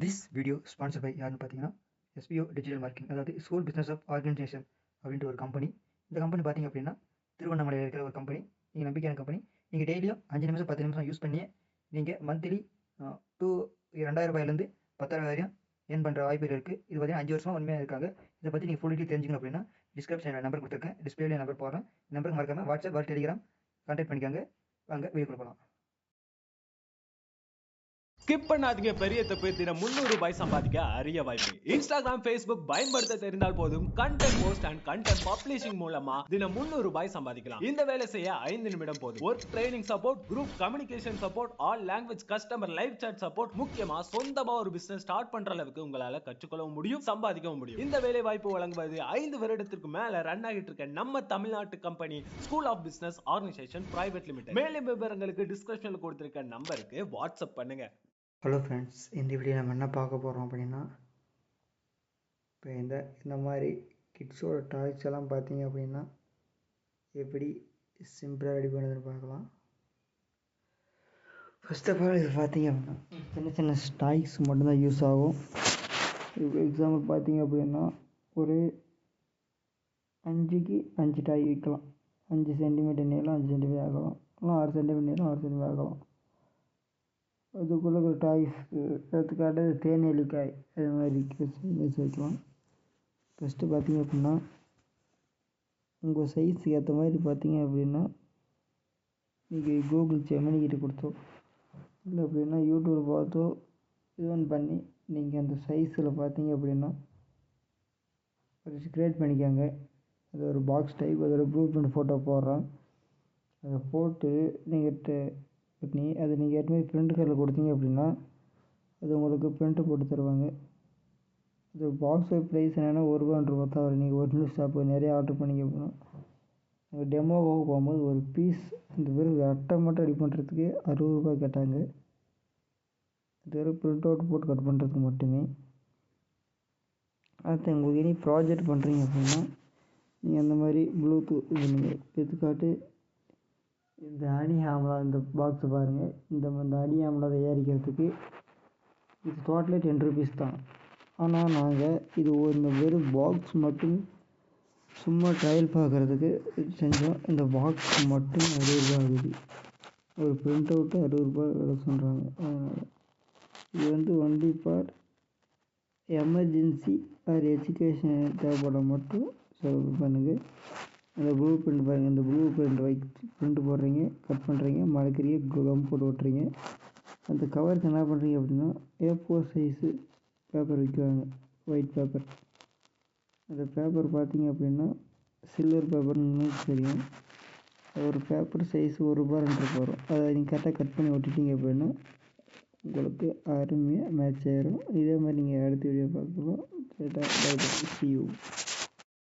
This video sponsor by யாருன்னு பார்த்தீங்கன்னா SPO digital marketing, அதாவது ஸ்கூல் பிஸ்னஸ் ஆஃப் ஆர்கனைசேஷன் அப்படின்ற ஒரு கம்பெனி. இந்த கம்பெனி பார்த்தீங்க அப்படின்னா திருவண்ணாமலையில் இருக்கிற ஒரு கம்பெனி. நீங்கள் நம்பிக்கையான கம்பெனி. நீங்கள் டெய்லியும் 5 நிமிஷம் 10 நிமிஷம் யூஸ் பண்ணி நீங்கள் மந்த்லி டூ 2000 ரூபாயிலேருந்து 10,000 வரையும் ஏர்ன் பண்ணுற வாய்ப்புகள் இருக்குது. இது பார்த்தீங்கன்னா 5 வருஷமாக உண்மையாக இருக்காங்க. இதை பற்றி நீங்கள் ஃபுல் டீட்டெயில் தெரிஞ்சுக்கணும் அப்படின்னா டிஸ்கிரிப்ஷனில் நம்பர் கொடுத்துருக்கேன், டிஸ்பிளேல நம்பர் போடுறேன். நம்பருக்கு மறக்காமல் வாட்ஸ்அப் ஆர் டெலிகிராம் கான்டாக்ட் பண்ணிக்காங்க. வாங்க வீடியோ கொடுக்கலாம். ஸ்கிப் பண்ணாதீங்க. பெரிய தப்பு. தினம் 300 ரூபாய் சம்பாதிக்க அரிய வாய்ப்பு. இன்ஸ்டாகிராம், ஃபேஸ்புக் பயன்படுத்த தெரிந்தால் போதும். Content post and content publishing மூலமா தினம் 300 ரூபாய் சம்பாதிக்கலாம். இந்த வேலை செய்ய 5 நிமிடம் போதும். Work training support, group communication support, all language customer live chat support, முக்கியமா சொந்தமா ஒரு பிசினஸ் ஸ்டார்ட் பண்ற அளவுக்கு உங்களால கற்றுக்கொள்ளவும் முடியும், சம்பாதிக்கவும் முடியும். இந்த வேலை வாய்ப்பு வழங்குவது 5 வருடத்திற்கு மேல ரன் ஆகிட்டு இருக்க நம்ம தமிழ்நாட்டு company school of business organisation private limited. மேலும் விவரங்களுக்கு டிஸ்கிரிப்ஷன்ல கொடுத்திருக்க நம்பருக்கு வாட்ஸ்அப் பண்ணுங்க. ஹலோ ஃப்ரெண்ட்ஸ், இந்த வீடியோ நம்ம என்ன பார்க்க போகிறோம் அப்படின்னா, இப்போ இந்த மாதிரி கிட்ஸோட டாய்ஸ் எல்லாம் பார்த்தீங்க அப்படின்னா எப்படி சிம்பிளாக ரெடி பண்ணுறதுன்னு பார்க்கலாம். ஃபர்ஸ்ட் ஆஃப் ஆல் இது பார்த்தீங்க அப்படின்னா சின்ன சின்ன டாய்ஸ் மட்டும்தான் யூஸ் ஆகும். இப்போ எக்ஸாம்பிள் பார்த்தீங்க அப்படின்னா ஒரு 5க்கு 5 டாய் வைக்கலாம். 5 சென்டிமீட்டர் நீளம் 5 சென்டிமீட்டர் ஆகலாம், இல்லை 6 சென்டிமீட்டர் நீளம் 6 சென்டிமீட்டர் ஆகலாம். அதுக்குள்ளே ஒரு டாய்ஸ் எடுத்துக்காட்டு தேனெல்லிக்காய் அது மாதிரி வச்சு வைக்கலாம். ஃபஸ்ட்டு பார்த்தீங்க அப்படின்னா உங்கள் சைஸுக்கு ஏற்ற மாதிரி பார்த்தீங்க அப்படின்னா நீங்கள் கூகுள் ஜெமினிகிட்ட கொடுத்தோ இல்லை அப்படின்னா யூடியூப்பில் பார்த்தோ இது பண்ணி நீங்கள் அந்த சைஸில் பார்த்தீங்க அப்படின்னா ஒரு க்ரியேட் பண்ணிக்கோங்க. அது ஒரு பாக்ஸ் டைப், அதோட ப்ளூ பிரிண்ட் ஃபோட்டோ போடுறேன். அதை போட்டு நீங்கள் பண்ணி அதை நீங்கள் ஏற்கனவே பிரிண்ட் கடையில் கொடுத்தீங்க அப்படின்னா அது உங்களுக்கு பிரிண்ட்டு போட்டு தருவாங்க. இது பாக்ஸோட ப்ரைஸ் என்னென்னா ₹1 தான் வரும். நீங்கள் ஒரிஜினல் ஷாப்பு நிறைய ஆர்டர் பண்ணிக்க போனால் நீங்கள் டெமோவாக போகும்போது ஒரு பீஸ் இந்த வெறும் அட்டை மட்டும் ரெடி பண்ணுறதுக்கு ₹60 கேட்டாங்க. இது வெறும் பிரிண்ட் அவுட் போட்டு கட் பண்ணுறதுக்கு மட்டுமே. அடுத்து உங்களுக்கு இனி ப்ராஜெக்ட் பண்ணுறீங்க அப்படின்னா நீங்கள் அந்த மாதிரி ப்ளூடூத் இது நீங்கள் எடுத்துக்காட்டு இந்த ஹனி ஆம்லா இந்த பாக்ஸை பாருங்கள். இந்த ஹனி ஆம்லா தயாரிக்கிறதுக்கு இது டோட்டலே ₹10 தான். ஆனால் நாங்கள் இது இந்த வெறும் பாக்ஸ் மட்டும் சும்மா ட்ரையல் பார்க்குறதுக்கு செஞ்சோம். இந்த பாக்ஸ் மட்டும் ₹60 ஆகுது. ஒரு பிரிண்ட் அவுட்டு ₹60 வேலை சொல்கிறாங்க. அதனால் இது only for emergency or education தேவைப்பட மட்டும் செலவு பண்ணுங்கள். அந்த ப்ளூ பிரிண்ட் பாருங்கள். இந்த ப்ளூ பிரிண்ட் பிரிண்ட் போடுறீங்க, கட் பண்ணுறீங்க, மடக்கிறீங்க, கம் போட்டு ஓட்டுறீங்க. அந்த கவருக்கு என்ன பண்ணுறீங்க அப்படின்னா A4 சைஸு பேப்பர் விற்குவாங்க, ஒயிட் பேப்பர். அந்த பேப்பர் பார்த்தீங்க அப்படின்னா சில்வர் பேப்பர்னு தெரியும். ஒரு பேப்பர் சைஸ் ₹1 2 வரும். அதை நீங்கள் கரெக்டாக கட் பண்ணி ஒட்டிட்டீங்க அப்படின்னா உங்களுக்கு அருமையாக மேட்ச் ஆயிரும். இதே மாதிரி நீங்கள் அடுத்த வீடியோ பார்க்கலாம். C you.